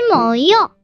뭐요?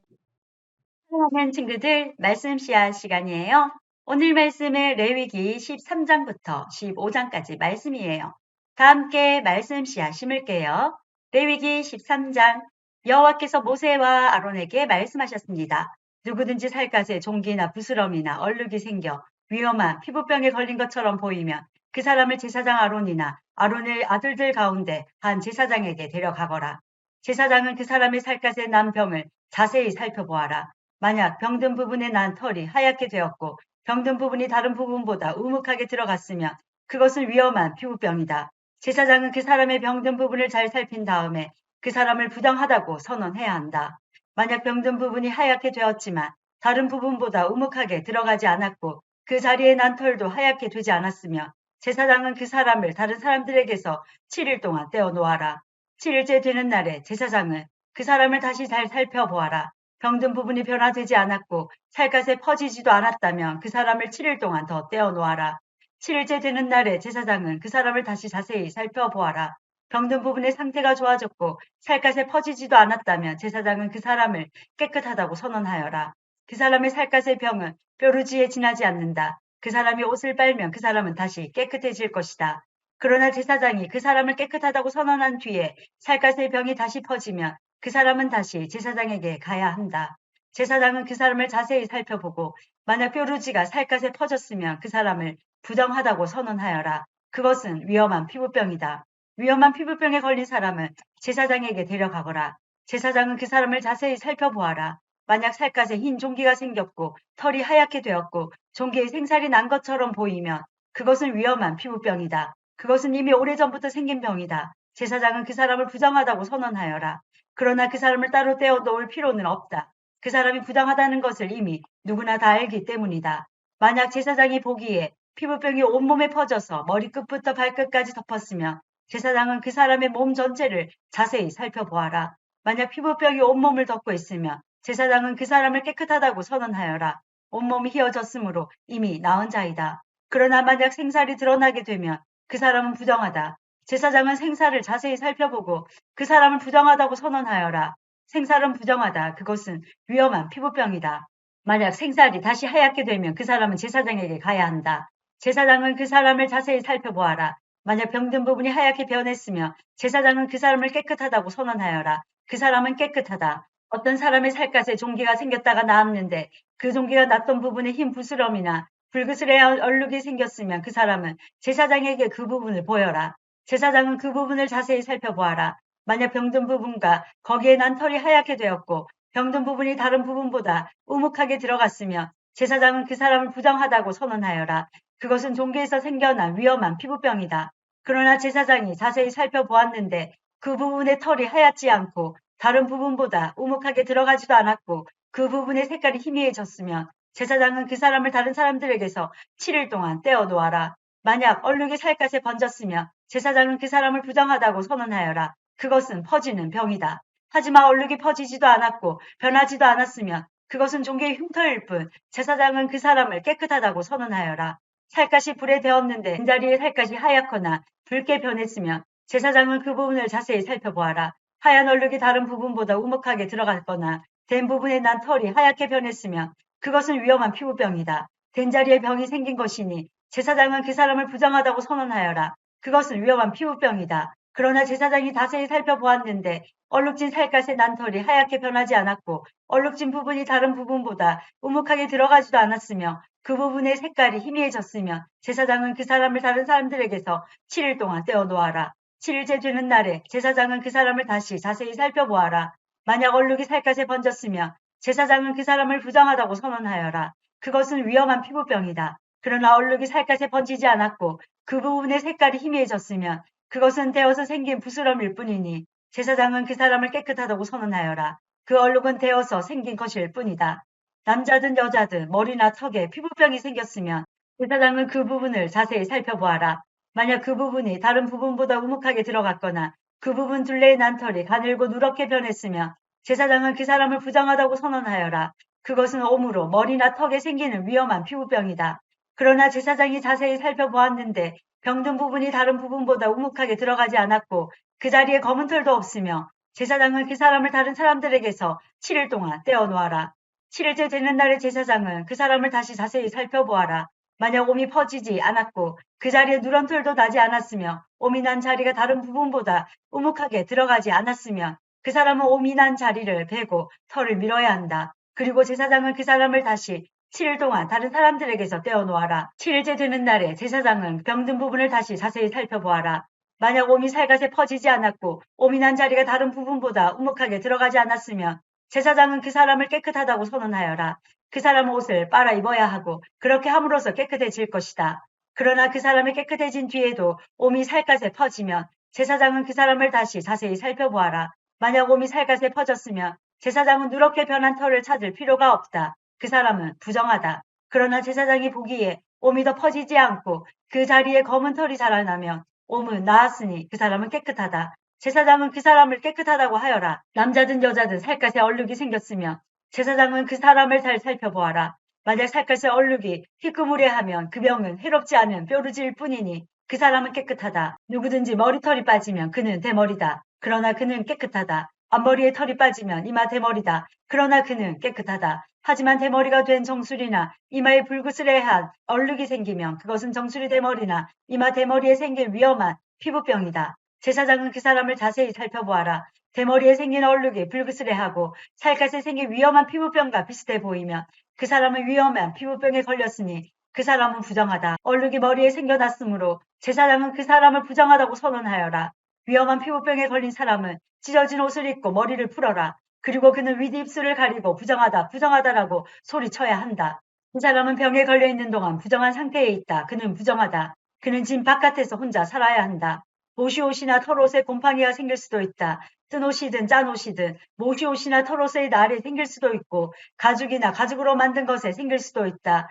사랑하는 친구들, 말씀 씨앗 시간이에요. 오늘 말씀은 레위기 13장부터 15장까지 말씀이에요. 다 함께 말씀 씨앗 심을게요. 레위기 13장 여호와께서 모세와 아론에게 말씀하셨습니다. 누구든지 살갗에 종기나 부스럼이나 얼룩이 생겨 위험한 피부병에 걸린 것처럼 보이면 그 사람을 제사장 아론이나 아론의 아들들 가운데 한 제사장에게 데려가거라. 제사장은 그 사람의 살갗에 난 병을 자세히 살펴보아라. 만약 병든 부분에 난 털이 하얗게 되었고 병든 부분이 다른 부분보다 우묵하게 들어갔으면 그것은 위험한 피부병이다. 제사장은 그 사람의 병든 부분을 잘 살핀 다음에 그 사람을 부정하다고 선언해야 한다. 만약 병든 부분이 하얗게 되었지만 다른 부분보다 우묵하게 들어가지 않았고 그 자리에 난 털도 하얗게 되지 않았으면 제사장은 그 사람을 다른 사람들에게서 7일 동안 떼어 놓아라. 7일째 되는 날에 제사장은 그 사람을 다시 잘 살펴보아라. 병든 부분이 변화되지 않았고 살갗에 퍼지지도 않았다면 그 사람을 7일 동안 더 떼어 놓아라. 7일째 되는 날에 제사장은 그 사람을 다시 자세히 살펴보아라. 병든 부분의 상태가 좋아졌고 살갗에 퍼지지도 않았다면 제사장은 그 사람을 깨끗하다고 선언하여라. 그 사람의 살갗의 병은 뾰루지에 지나지 않는다. 그 사람이 옷을 빨면 그 사람은 다시 깨끗해질 것이다. 그러나 제사장이 그 사람을 깨끗하다고 선언한 뒤에 살갗의 병이 다시 퍼지면 그 사람은 다시 제사장에게 가야 한다. 제사장은 그 사람을 자세히 살펴보고 만약 뾰루지가 살갗에 퍼졌으면 그 사람을 부정하다고 선언하여라. 그것은 위험한 피부병이다. 위험한 피부병에 걸린 사람은 제사장에게 데려가거라. 제사장은 그 사람을 자세히 살펴보아라. 만약 살갗에 흰 종기가 생겼고 털이 하얗게 되었고 종기에 생살이 난 것처럼 보이면 그것은 위험한 피부병이다. 그것은 이미 오래전부터 생긴 병이다. 제사장은 그 사람을 부정하다고 선언하여라. 그러나 그 사람을 따로 떼어 놓을 필요는 없다. 그 사람이 부당하다는 것을 이미 누구나 다 알기 때문이다. 만약 제사장이 보기에 피부병이 온몸에 퍼져서 머리끝부터 발끝까지 덮었으면 제사장은 그 사람의 몸 전체를 자세히 살펴보아라. 만약 피부병이 온몸을 덮고 있으면 제사장은 그 사람을 깨끗하다고 선언하여라. 온몸이 휘어졌으므로 이미 나은 자이다. 그러나 만약 생살이 드러나게 되면 그 사람은 부정하다. 제사장은 생살을 자세히 살펴보고 그 사람을 부정하다고 선언하여라. 생살은 부정하다. 그것은 위험한 피부병이다. 만약 생살이 다시 하얗게 되면 그 사람은 제사장에게 가야 한다. 제사장은 그 사람을 자세히 살펴보아라. 만약 병든 부분이 하얗게 변했으며 제사장은 그 사람을 깨끗하다고 선언하여라. 그 사람은 깨끗하다. 어떤 사람의 살갗에 종기가 생겼다가 나았는데 그 종기가 났던 부분에 흰 부스럼이나 불그스레한 얼룩이 생겼으면 그 사람은 제사장에게 그 부분을 보여라. 제사장은 그 부분을 자세히 살펴보아라. 만약 병든 부분과 거기에 난 털이 하얗게 되었고 병든 부분이 다른 부분보다 우묵하게 들어갔으면 제사장은 그 사람을 부정하다고 선언하여라. 그것은 종기에서 생겨난 위험한 피부병이다. 그러나 제사장이 자세히 살펴보았는데 그 부분의 털이 하얗지 않고 다른 부분보다 우묵하게 들어가지도 않았고 그 부분의 색깔이 희미해졌으면 제사장은 그 사람을 다른 사람들에게서 7일 동안 떼어 놓아라. 만약 얼룩이 살갗에 번졌으면 제사장은 그 사람을 부정하다고 선언하여라. 그것은 퍼지는 병이다. 하지만 얼룩이 퍼지지도 않았고 변하지도 않았으면 그것은 종교의 흉터일 뿐 제사장은 그 사람을 깨끗하다고 선언하여라. 살갗이 불에 데웠는데 빈자리에 살갗이 하얗거나 붉게 변했으면 제사장은 그 부분을 자세히 살펴보아라. 하얀 얼룩이 다른 부분보다 우묵하게 들어갔거나 된 부분에 난 털이 하얗게 변했으면 그것은 위험한 피부병이다. 된 자리에 병이 생긴 것이니 제사장은 그 사람을 부정하다고 선언하여라. 그것은 위험한 피부병이다. 그러나 제사장이 자세히 살펴보았는데 얼룩진 살갗의 난 털이 하얗게 변하지 않았고 얼룩진 부분이 다른 부분보다 우묵하게 들어가지도 않았으며 그 부분의 색깔이 희미해졌으면 제사장은 그 사람을 다른 사람들에게서 7일 동안 떼어 놓아라. 7일째 되는 날에 제사장은 그 사람을 다시 자세히 살펴보아라. 만약 얼룩이 살갗에 번졌으면 제사장은 그 사람을 부정하다고 선언하여라. 그것은 위험한 피부병이다. 그러나 얼룩이 살갗에 번지지 않았고 그 부분의 색깔이 희미해졌으면 그것은 데어서 생긴 부스럼일 뿐이니 제사장은 그 사람을 깨끗하다고 선언하여라. 그 얼룩은 데어서 생긴 것일 뿐이다. 남자든 여자든 머리나 턱에 피부병이 생겼으면 제사장은 그 부분을 자세히 살펴보아라. 만약 그 부분이 다른 부분보다 우묵하게 들어갔거나 그 부분 둘레의 난털이 가늘고 누렇게 변했으면 제사장은 그 사람을 부정하다고 선언하여라. 그것은 오므로 머리나 턱에 생기는 위험한 피부병이다. 그러나 제사장이 자세히 살펴보았는데 병든 부분이 다른 부분보다 우묵하게 들어가지 않았고 그 자리에 검은 털도 없으며 제사장은 그 사람을 다른 사람들에게서 7일 동안 떼어놓아라. 7일째 되는 날에 제사장은 그 사람을 다시 자세히 살펴보아라. 만약 옴이 퍼지지 않았고 그 자리에 누런 털도 나지 않았으며 옴이 난 자리가 다른 부분보다 우묵하게 들어가지 않았으면 그 사람은 옴이 난 자리를 베고 털을 밀어야 한다. 그리고 제사장은 그 사람을 다시 7일 동안 다른 사람들에게서 떼어놓아라. 7일째 되는 날에 제사장은 병든 부분을 다시 자세히 살펴보아라. 만약 옴이 살갗에 퍼지지 않았고 옴이 난 자리가 다른 부분보다 우묵하게 들어가지 않았으면 제사장은 그 사람을 깨끗하다고 선언하여라. 그 사람은 옷을 빨아 입어야 하고 그렇게 함으로써 깨끗해질 것이다. 그러나 그 사람이 깨끗해진 뒤에도 옴이 살갗에 퍼지면 제사장은 그 사람을 다시 자세히 살펴보아라. 만약 옴이 살갗에 퍼졌으면 제사장은 누렇게 변한 털을 찾을 필요가 없다. 그 사람은 부정하다. 그러나 제사장이 보기에 옴이 더 퍼지지 않고 그 자리에 검은 털이 자라나면 옴은 나았으니 그 사람은 깨끗하다. 제사장은 그 사람을 깨끗하다고 하여라. 남자든 여자든 살갗에 얼룩이 생겼으면 제사장은 그 사람을 잘 살펴보아라. 만약 살갗에 얼룩이 희끄무레하면 그 병은 해롭지 않은 뾰루지일 뿐이니 그 사람은 깨끗하다. 누구든지 머리털이 빠지면 그는 대머리다. 그러나 그는 깨끗하다. 앞머리에 털이 빠지면 이마 대머리다. 그러나 그는 깨끗하다. 하지만 대머리가 된 정수리나 이마에 불그스레한 얼룩이 생기면 그것은 정수리 대머리나 이마 대머리에 생긴 위험한 피부병이다. 제사장은 그 사람을 자세히 살펴보아라. 대머리에 생긴 얼룩이 불그스레하고 살갗에 생긴 위험한 피부병과 비슷해 보이면 그 사람은 위험한 피부병에 걸렸으니 그 사람은 부정하다. 얼룩이 머리에 생겨났으므로 제사장은 그 사람을 부정하다고 선언하여라. 위험한 피부병에 걸린 사람은 찢어진 옷을 입고 머리를 풀어라. 그리고 그는 윗입술을 가리고 부정하다, 부정하다라고 소리쳐야 한다. 그 사람은 병에 걸려 있는 동안 부정한 상태에 있다. 그는 부정하다. 그는 집 바깥에서 혼자 살아야 한다. 모시옷이나 털옷에 곰팡이가 생길 수도 있다. 뜬 옷이든 짠 옷이든 모시옷이나 털옷의 날에 생길 수도 있고 가죽이나 가죽으로 만든 것에 생길 수도 있다.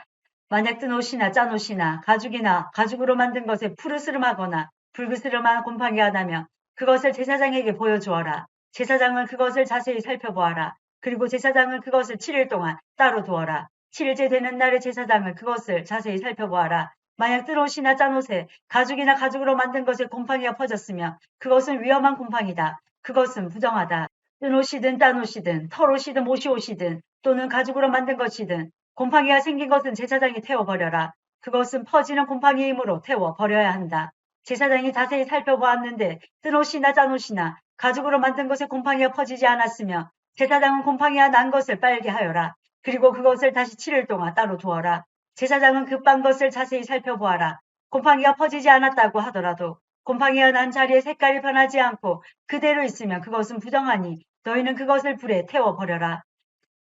만약 뜬 옷이나 짠 옷이나 가죽이나 가죽으로 만든 것에 푸르스름하거나 붉으스름한 곰팡이가 나면 그것을 제사장에게 보여주어라. 제사장은 그것을 자세히 살펴보아라. 그리고 제사장은 그것을 7일 동안 따로 두어라. 7일째 되는 날에 제사장은 그것을 자세히 살펴보아라. 만약 뜬 옷이나 짠 옷에 가죽이나 가죽으로 만든 것에 곰팡이가 퍼졌으면 그것은 위험한 곰팡이다. 그것은 부정하다. 뜬 옷이든 짠 옷이든 털 옷이든 모시 옷이든 또는 가죽으로 만든 것이든 곰팡이가 생긴 것은 제사장이 태워버려라. 그것은 퍼지는 곰팡이이므로 태워버려야 한다. 제사장이 자세히 살펴보았는데 뜬 옷이나 짠 옷이나 가죽으로 만든 것에 곰팡이가 퍼지지 않았으며 제사장은 곰팡이가 난 것을 빨게 하여라. 그리고 그것을 다시 7일 동안 따로 두어라. 제사장은 그 빤 것을 자세히 살펴보아라. 곰팡이가 퍼지지 않았다고 하더라도 곰팡이가 난 자리에 색깔이 변하지 않고 그대로 있으면 그것은 부정하니 너희는 그것을 불에 태워버려라.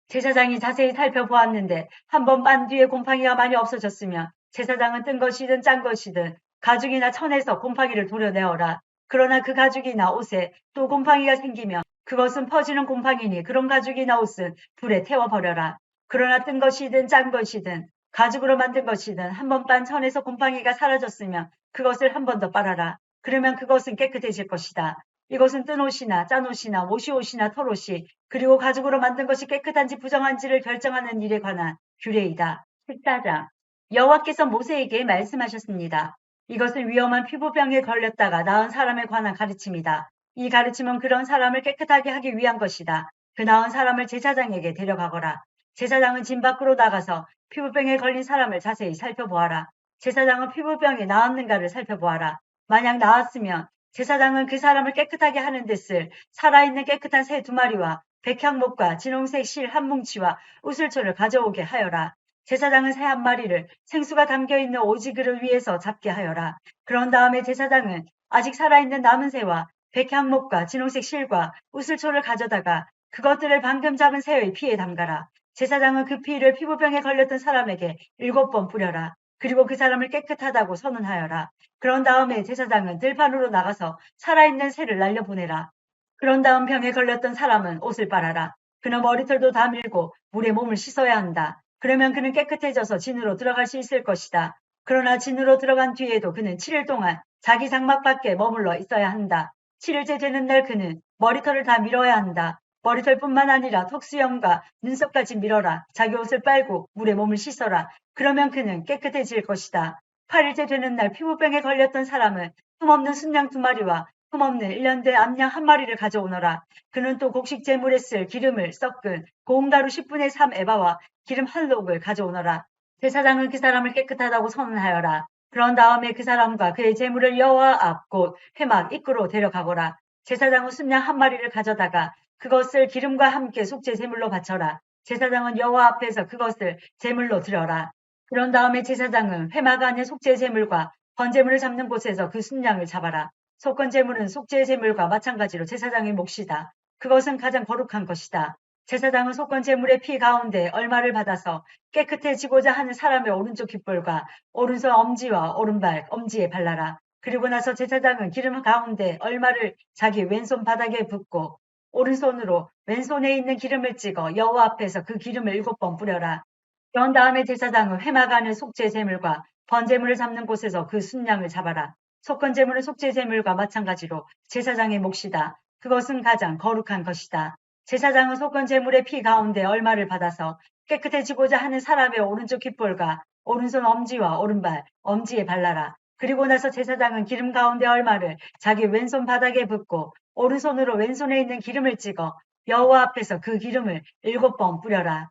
제사장이 자세히 살펴보았는데 한 번 빤 뒤에 곰팡이가 많이 없어졌으면 제사장은 뜬 것이든 짠 것이든 가죽이나 천에서 곰팡이를 도려내어라. 그러나 그 가죽이나 옷에 또 곰팡이가 생기면 그것은 퍼지는 곰팡이니 그런 가죽이나 옷은 불에 태워버려라. 그러나 뜬 것이든 짠 것이든 가죽으로 만든 것이든 한 번 빤 천에서 곰팡이가 사라졌으면 그것을 한 번 더 빨아라. 그러면 그것은 깨끗해질 것이다. 이것은 뜬 옷이나 짠 옷이나 모시 옷이나 털 옷이 그리고 가죽으로 만든 것이 깨끗한지 부정한지를 결정하는 일에 관한 규례이다. 14장 여호와께서 모세에게 말씀하셨습니다. 이것은 위험한 피부병에 걸렸다가 나은 사람에 관한 가르침이다. 이 가르침은 그런 사람을 깨끗하게 하기 위한 것이다. 그 나은 사람을 제사장에게 데려가거라. 제사장은 진 밖으로 나가서 피부병에 걸린 사람을 자세히 살펴보아라. 제사장은 피부병이 나았는가를 살펴보아라. 만약 나았으면 제사장은 그 사람을 깨끗하게 하는 데 쓸 살아있는 깨끗한 새 2마리와 백향목과 진홍색 실 한 뭉치와 우슬초를 가져오게 하여라. 제사장은 새 1마리를 생수가 담겨있는 오지그를 위해서 잡게 하여라. 그런 다음에 제사장은 아직 살아있는 남은 새와 백향목과 진홍색 실과 우슬초를 가져다가 그것들을 방금 잡은 새의 피에 담가라. 제사장은 그 피를 피부병에 걸렸던 사람에게 7번 뿌려라. 그리고 그 사람을 깨끗하다고 선언하여라. 그런 다음에 제사장은 들판으로 나가서 살아있는 새를 날려보내라. 그런 다음 병에 걸렸던 사람은 옷을 빨아라. 그는 머리털도 다 밀고 물에 몸을 씻어야 한다. 그러면 그는 깨끗해져서 진으로 들어갈 수 있을 것이다. 그러나 진으로 들어간 뒤에도 그는 7일 동안 자기 장막 밖에 머물러 있어야 한다. 7일째 되는 날 그는 머리털을 다 밀어야 한다. 머리털뿐만 아니라 턱수염과 눈썹까지 밀어라. 자기 옷을 빨고 물에 몸을 씻어라. 그러면 그는 깨끗해질 것이다. 8일째 되는 날 피부병에 걸렸던 사람은 흠없는 순양 2마리와 흠없는 1년 된 암양 한 마리를 가져오너라. 그는 또 곡식 제물에 쓸 기름을 섞은 고운 가루 10분의 3 에바와 기름 한 록을 가져오너라. 제사장은 그 사람을 깨끗하다고 선언하여라. 그런 다음에 그 사람과 그의 제물을 여호와 앞 곧 회막 입구로 데려가거라. 제사장은 순양 한 마리를 가져다가 그것을 기름과 함께 속죄 제물로 바쳐라. 제사장은 여호와 앞에서 그것을 제물로 드려라. 그런 다음에 제사장은 회막 안에 속죄 제물과 번제물을 잡는 곳에서 그 순양을 잡아라. 속건 제물은 속죄 제물과 마찬가지로 제사장의 몫이다. 그것은 가장 거룩한 것이다. 제사장은 속건 제물의 피 가운데 얼마를 받아서 깨끗해지고자 하는 사람의 오른쪽 귓볼과 오른손 엄지와 오른발 엄지에 발라라. 그리고 나서 제사장은 기름 가운데 얼마를 자기 왼손 바닥에 붓고 오른손으로 왼손에 있는 기름을 찍어 여호와 앞에서 그 기름을 7번 뿌려라. 그런 다음에 제사장은 회막 안의 속죄 제물과 번제물을 잡는 곳에서 그 순양을 잡아라. 속건 제물은 속죄 제물과 마찬가지로 제사장의 몫이다. 그것은 가장 거룩한 것이다. 제사장은 속건 제물의 피 가운데 얼마를 받아서 깨끗해지고자 하는 사람의 오른쪽 귓볼과 오른손 엄지와 오른발 엄지에 발라라. 그리고 나서 제사장은 기름 가운데 얼마를 자기 왼손 바닥에 붓고 오른손으로 왼손에 있는 기름을 찍어 여호와 앞에서 그 기름을 7번 뿌려라.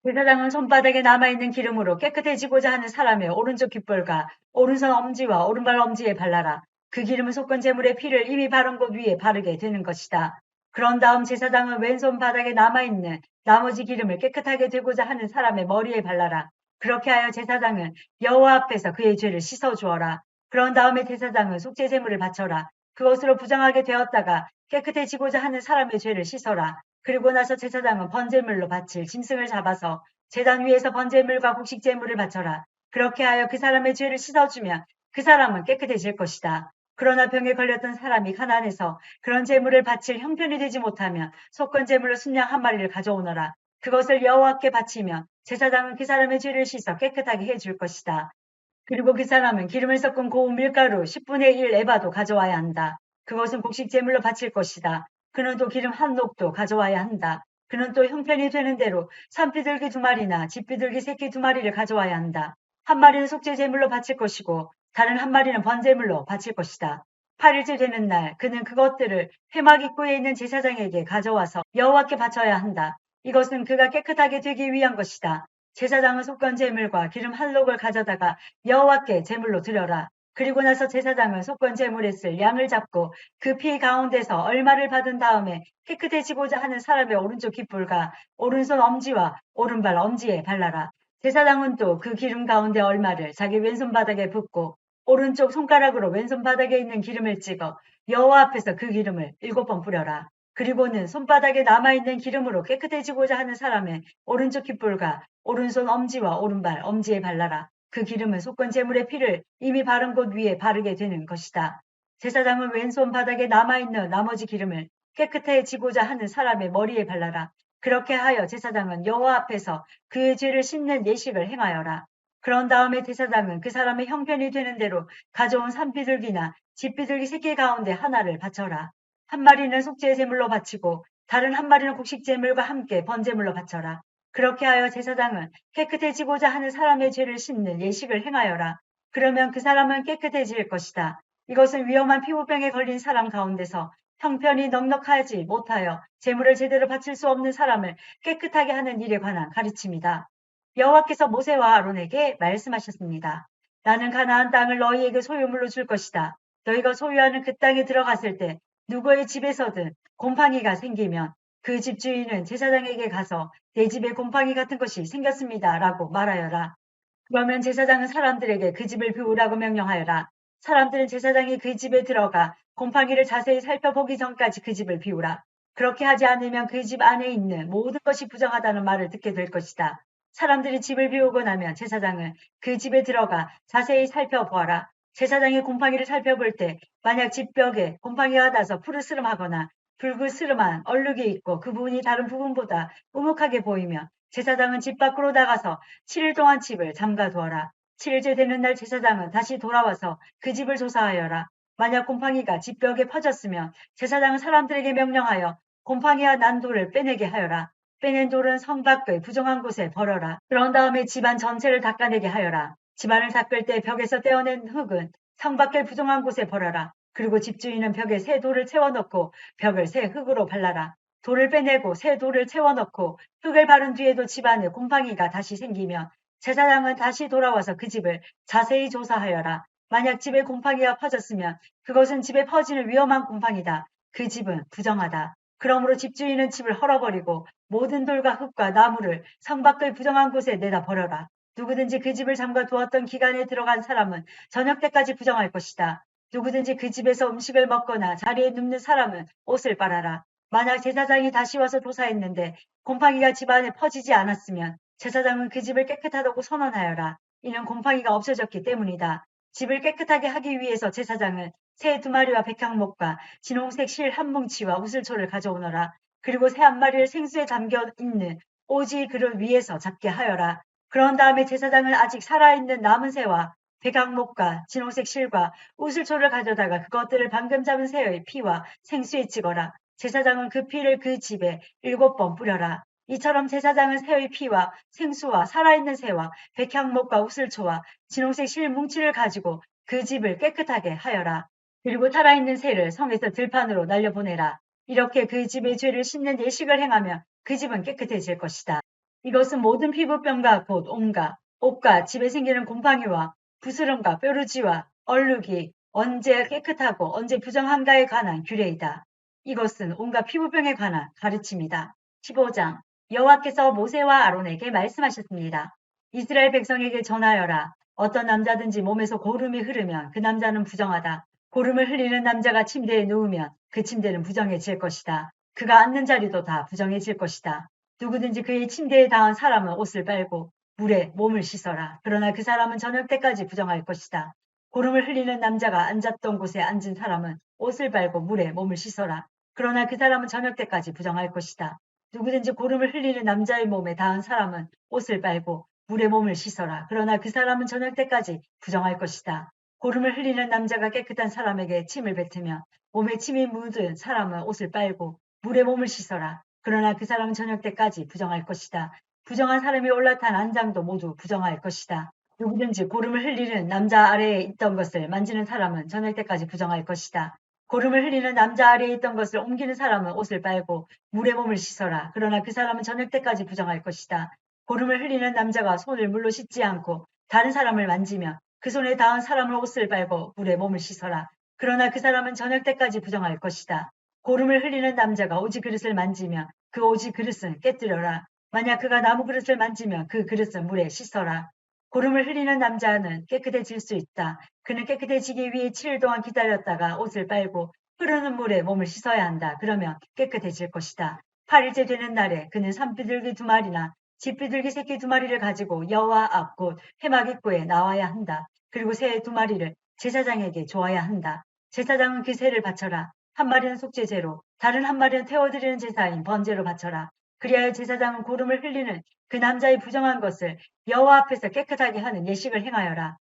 제사장은 손바닥에 남아있는 기름으로 깨끗해지고자 하는 사람의 오른쪽 귓볼과 오른손 엄지와 오른발 엄지에 발라라. 그 기름은 속건 제물의 피를 이미 바른 곳 위에 바르게 되는 것이다. 그런 다음 제사장은 왼손 바닥에 남아있는 나머지 기름을 깨끗하게 되고자 하는 사람의 머리에 발라라. 그렇게 하여 제사장은 여호와 앞에서 그의 죄를 씻어 주어라. 그런 다음에 제사장은 속죄 제물을 바쳐라. 그것으로 부정하게 되었다가 깨끗해지고자 하는 사람의 죄를 씻어라. 그리고 나서 제사장은 번제물로 바칠 짐승을 잡아서 제단 위에서 번제물과 곡식 제물을 바쳐라. 그렇게 하여 그 사람의 죄를 씻어주면 그 사람은 깨끗해질 것이다. 그러나 병에 걸렸던 사람이 가난해서 그런 제물을 바칠 형편이 되지 못하면 속건 제물로 순양 한 마리를 가져오너라. 그것을 여호와께 바치면 제사장은 그 사람의 죄를 씻어 깨끗하게 해줄 것이다. 그리고 그 사람은 기름을 섞은 고운 밀가루 10분의 1 에바도 가져와야 한다. 그것은 곡식 제물로 바칠 것이다. 그는 또 기름 한 녹도 가져와야 한다. 그는 또 형편이 되는 대로 산비둘기 2마리나 집비둘기 새끼 2마리를 가져와야 한다. 한 마리는 속죄 제물로 바칠 것이고 다른 한 마리는 번제물로 바칠 것이다. 8일째 되는 날 그는 그것들을 회막 입구에 있는 제사장에게 가져와서 여호와께 바쳐야 한다. 이것은 그가 깨끗하게 되기 위한 것이다. 제사장은 속건 제물과 기름 한 록을 가져다가 여호와께 제물로 드려라. 그리고 나서 제사장은 속건 제물에 쓸 양을 잡고 그 피 가운데서 얼마를 받은 다음에 깨끗해지고자 하는 사람의 오른쪽 귓불과 오른손 엄지와 오른발 엄지에 발라라. 제사장은 또 그 기름 가운데 얼마를 자기 왼손 바닥에 붓고 오른쪽 손가락으로 왼손 바닥에 있는 기름을 찍어 여호와 앞에서 그 기름을 7번 뿌려라. 그리고는 손바닥에 남아있는 기름으로 깨끗해지고자 하는 사람의 오른쪽 귓불과 오른손 엄지와 오른발 엄지에 발라라. 그 기름은 속건 제물의 피를 이미 바른 곳 위에 바르게 되는 것이다. 제사장은 왼손 바닥에 남아있는 나머지 기름을 깨끗해지고자 하는 사람의 머리에 발라라. 그렇게 하여 제사장은 여호와 앞에서 그의 죄를 씻는 예식을 행하여라. 그런 다음에 제사장은 그 사람의 형편이 되는 대로 가져온 산비둘기나 집비둘기 새끼 가운데 하나를 바쳐라. 한 마리는 속죄 제물로 바치고 다른 한 마리는 곡식 제물과 함께 번제물로 바쳐라. 그렇게 하여 제사장은 깨끗해지고자 하는 사람의 죄를 씻는 예식을 행하여라. 그러면 그 사람은 깨끗해질 것이다. 이것은 위험한 피부병에 걸린 사람 가운데서 형편이 넉넉하지 못하여 제물을 제대로 바칠 수 없는 사람을 깨끗하게 하는 일에 관한 가르침이다. 여호와께서 모세와 아론에게 말씀하셨습니다. 나는 가나안 땅을 너희에게 소유물로 줄 것이다. 너희가 소유하는 그 땅에 들어갔을 때 누구의 집에서든 곰팡이가 생기면 그 집주인은 제사장에게 가서 내 집에 곰팡이 같은 것이 생겼습니다. 라고 말하여라. 그러면 제사장은 사람들에게 그 집을 비우라고 명령하여라. 사람들은 제사장이 그 집에 들어가 곰팡이를 자세히 살펴보기 전까지 그 집을 비우라. 그렇게 하지 않으면 그 집 안에 있는 모든 것이 부정하다는 말을 듣게 될 것이다. 사람들이 집을 비우고 나면 제사장은 그 집에 들어가 자세히 살펴보아라. 제사장이 곰팡이를 살펴볼 때 만약 집 벽에 곰팡이가 나서 푸르스름하거나 붉으스름한 얼룩이 있고 그 부분이 다른 부분보다 우묵하게 보이면 제사장은 집 밖으로 나가서 7일 동안 집을 잠가두어라. 7일째 되는 날 제사장은 다시 돌아와서 그 집을 조사하여라. 만약 곰팡이가 집 벽에 퍼졌으면 제사장은 사람들에게 명령하여 곰팡이와 난 돌을 빼내게 하여라. 빼낸 돌은 성 밖의 부정한 곳에 버려라. 그런 다음에 집안 전체를 닦아내게 하여라. 집안을 닦을 때 벽에서 떼어낸 흙은 성 밖의 부정한 곳에 버려라. 그리고 집주인은 벽에 새 돌을 채워넣고 벽을 새 흙으로 발라라. 돌을 빼내고 새 돌을 채워넣고 흙을 바른 뒤에도 집안에 곰팡이가 다시 생기면 제사장은 다시 돌아와서 그 집을 자세히 조사하여라. 만약 집에 곰팡이가 퍼졌으면 그것은 집에 퍼지는 위험한 곰팡이다. 그 집은 부정하다. 그러므로 집주인은 집을 헐어버리고 모든 돌과 흙과 나무를 성 밖의 부정한 곳에 내다 버려라. 누구든지 그 집을 잠가 두었던 기간에 들어간 사람은 저녁 때까지 부정할 것이다. 누구든지 그 집에서 음식을 먹거나 자리에 눕는 사람은 옷을 빨아라. 만약 제사장이 다시 와서 조사했는데 곰팡이가 집안에 퍼지지 않았으면 제사장은 그 집을 깨끗하다고 선언하여라. 이는 곰팡이가 없어졌기 때문이다. 집을 깨끗하게 하기 위해서 제사장은 새 2마리와 백향목과 진홍색 실 한 뭉치와 우슬초를 가져오너라. 그리고 새 1마리를 생수에 담겨 있는 오지 그릇 위에서 잡게 하여라. 그런 다음에 제사장은 아직 살아있는 남은 새와 백향목과 진홍색 실과 우슬초를 가져다가 그것들을 방금 잡은 새의 피와 생수에 찍어라. 제사장은 그 피를 그 집에 7번 뿌려라. 이처럼 제사장은 새의 피와 생수와 살아있는 새와 백향목과 우슬초와 진홍색 실 뭉치를 가지고 그 집을 깨끗하게 하여라. 그리고 살아있는 새를 성에서 들판으로 날려보내라. 이렇게 그 집의 죄를 씻는 예식을 행하면 그 집은 깨끗해질 것이다. 이것은 모든 피부병과 곧 온갖 옷과 집에 생기는 곰팡이와 부스럼과 뾰루지와 얼룩이 언제 깨끗하고 언제 부정한가에 관한 규례이다. 이것은 온갖 피부병에 관한 가르침이다. 15장 여호와께서 모세와 아론에게 말씀하셨습니다. 이스라엘 백성에게 전하여라. 어떤 남자든지 몸에서 고름이 흐르면 그 남자는 부정하다. 고름을 흘리는 남자가 침대에 누우면 그 침대는 부정해질 것이다. 그가 앉는 자리도 다 부정해질 것이다. 누구든지 그의 침대에 닿은 사람은 옷을 빨고 물에 몸을 씻어라. 그러나 그 사람은 저녁 때까지 부정할 것이다. 고름을 흘리는 남자가 앉았던 곳에 앉은 사람은 옷을 빨고 물에 몸을 씻어라. 그러나 그 사람은 저녁 때까지 부정할 것이다. 누구든지 고름을 흘리는 남자의 몸에 닿은 사람은 옷을 빨고 물에 몸을 씻어라. 그러나 그 사람은 저녁 때까지 부정할 것이다. 고름을 흘리는 남자가 깨끗한 사람에게 침을 뱉으며 몸에 침이 묻은 사람은 옷을 빨고 물에 몸을 씻어라. 그러나 그 사람은 저녁 때까지 부정할 것이다. 부정한 사람이 올라탄 안장도 모두 부정할 것이다. 누구든지 고름을 흘리는 남자 아래에 있던 것을 만지는 사람은 저녁 때까지 부정할 것이다. 고름을 흘리는 남자 아래에 있던 것을 옮기는 사람은 옷을 빨고 물에 몸을 씻어라. 그러나 그 사람은 저녁 때까지 부정할 것이다. 고름을 흘리는 남자가 손을 물로 씻지 않고 다른 사람을 만지며 그 손에 닿은 사람을 옷을 빨고 물에 몸을 씻어라. 그러나 그 사람은 저녁 때까지 부정할 것이다. 고름을 흘리는 남자가 오지 그릇을 만지며 그 오지 그릇은 깨뜨려라. 만약 그가 나무 그릇을 만지면 그 그릇은 물에 씻어라. 고름을 흘리는 남자는 깨끗해질 수 있다. 그는 깨끗해지기 위해 7일 동안 기다렸다가 옷을 빨고 흐르는 물에 몸을 씻어야 한다. 그러면 깨끗해질 것이다. 8일째 되는 날에 그는 산비둘기 2마리나 집비둘기 새끼 2마리를 가지고 여호와 앞 곧 회막 입구에 나와야 한다. 그리고 새 2마리를 제사장에게 줘야 한다. 제사장은 그 새를 바쳐라. 1마리는 속죄제로 다른 1마리는 태워드리는 제사인 번제로 바쳐라. 그리하여 제사장은 고름을 흘리는 그 남자의 부정한 것을 여호와 앞에서 깨끗하게 하는 예식을 행하여라.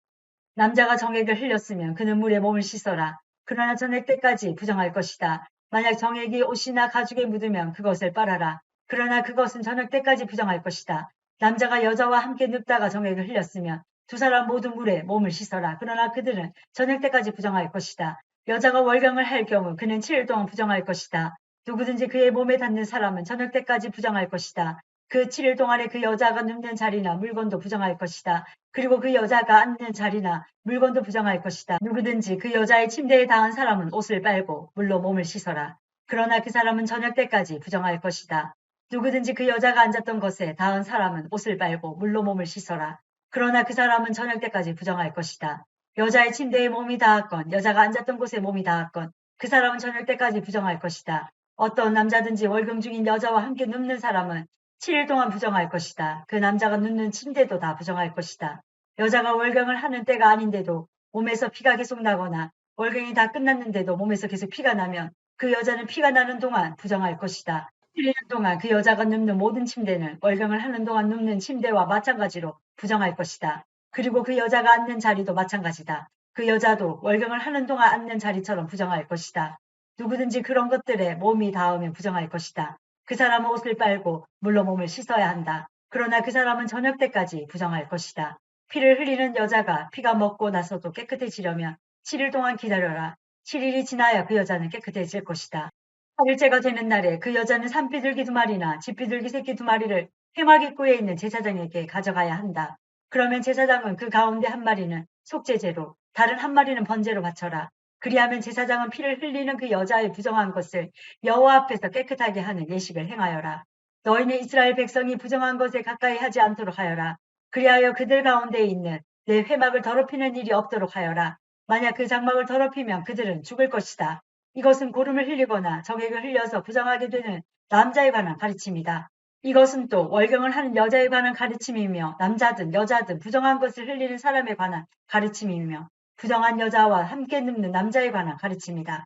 남자가 정액을 흘렸으면 그는 물에 몸을 씻어라. 그러나 저녁 때까지 부정할 것이다. 만약 정액이 옷이나 가죽에 묻으면 그것을 빨아라. 그러나 그것은 저녁 때까지 부정할 것이다. 남자가 여자와 함께 눕다가 정액을 흘렸으면 2사람 모두 물에 몸을 씻어라. 그러나 그들은 저녁 때까지 부정할 것이다. 여자가 월경을 할 경우 그는 7일 동안 부정할 것이다. 누구든지 그의 몸에 닿는 사람은 저녁 때까지 부정할 것이다. 그 7일 동안에 그 여자가 눕는 자리나 물건도 부정할 것이다. 그리고 그 여자가 앉는 자리나 물건도 부정할 것이다. 누구든지 그 여자의 침대에 닿은 사람은 옷을 빨고 물로 몸을 씻어라. 그러나 그 사람은 저녁 때까지 부정할 것이다. 누구든지 그 여자가 앉았던 것에 닿은 사람은 옷을 빨고 물로 몸을 씻어라. 그러나 그 사람은 저녁 때까지 부정할 것이다. 여자의 침대에 몸이 닿았건 여자가 앉았던 곳에 몸이 닿았건 그 사람은 저녁 때까지 부정할 것이다. 어떤 남자든지 월경 중인 여자와 함께 눕는 사람은 7일 동안 부정할 것이다. 그 남자가 눕는 침대도 다 부정할 것이다. 여자가 월경을 하는 때가 아닌데도 몸에서 피가 계속 나거나 월경이 다 끝났는데도 몸에서 계속 피가 나면 그 여자는 피가 나는 동안 부정할 것이다. 7년 동안 그 여자가 눕는 모든 침대는 월경을 하는 동안 눕는 침대와 마찬가지로 부정할 것이다. 그리고 그 여자가 앉는 자리도 마찬가지다. 그 여자도 월경을 하는 동안 앉는 자리처럼 부정할 것이다. 누구든지 그런 것들에 몸이 닿으면 부정할 것이다. 그 사람은 옷을 빨고 물로 몸을 씻어야 한다. 그러나 그 사람은 저녁 때까지 부정할 것이다. 피를 흘리는 여자가 피가 먹고 나서도 깨끗해지려면 7일 동안 기다려라. 7일이 지나야 그 여자는 깨끗해질 것이다. 8일째가 되는 날에 그 여자는 산비둘기 2마리나 집비둘기 새끼 2마리를 회막 입구에 있는 제사장에게 가져가야 한다. 그러면 제사장은 그 가운데 1마리는 속죄제로 다른 1마리는 번제로 바쳐라. 그리하면 제사장은 피를 흘리는 그 여자의 부정한 것을 여호와 앞에서 깨끗하게 하는 예식을 행하여라. 너희는 이스라엘 백성이 부정한 것에 가까이 하지 않도록 하여라. 그리하여 그들 가운데 있는 내 회막을 더럽히는 일이 없도록 하여라. 만약 그 장막을 더럽히면 그들은 죽을 것이다. 이것은 고름을 흘리거나 정액을 흘려서 부정하게 되는 남자에 관한 가르침이다. 이것은 또 월경을 하는 여자에 관한 가르침이며 남자든 여자든 부정한 것을 흘리는 사람에 관한 가르침이며 부정한 여자와 함께 눕는 남자에 관한 가르침이다.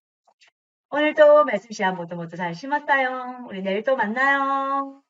오늘도 말씀 시간 모두 잘 심었어요. 우리 내일 또 만나요.